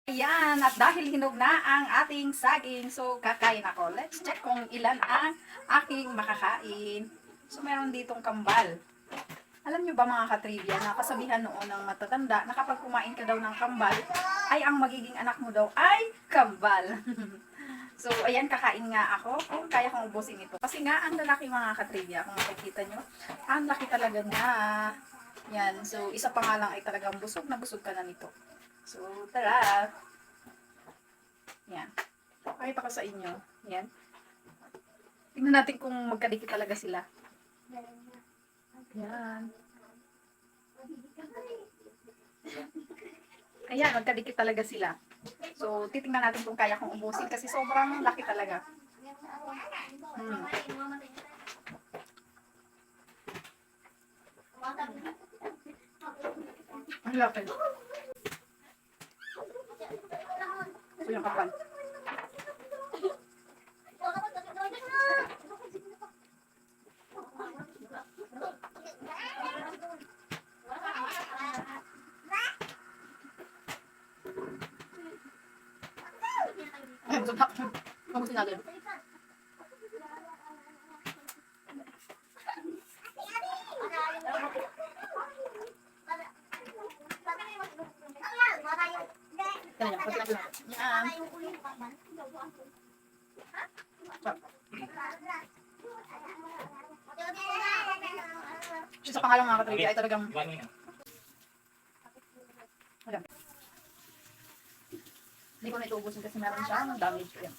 Ayan, at dahil hinog na ang ating saging, so kakain ako. Let's check kung ilan ang aking makakain. So meron ditong kambal. Alam nyo ba mga katrivia, na kasabihan noon ng matatanda na kapag kumain ka daw ng kambal, ay ang magiging anak mo daw ay kambal. So ayan, kakain nga ako kung kaya kong ubusin ito. Kasi nga, ang lalaki mga katrivia, kung makikita nyo, ang laki talaga niya. Yan, so isa pa nga lang ay talagang busog na busog ka na nito. So, tara! Yan. Pakita ko sa inyo. Yan. Tingnan natin kung magkadikit talaga sila. Yan. Ayan, magkadikit talaga sila. So, titingnan natin kung kaya kong ubusin kasi sobrang laki talaga. Ang laki. So, yung kapal. Ay, busog na. Mabusin natin. Yan, yan. Pagkakit natin. Yan. Sa pangalang mga katribya ay talagang ayan. Hindi ko na ito ubusin kasi meron siyang damage. Ayan.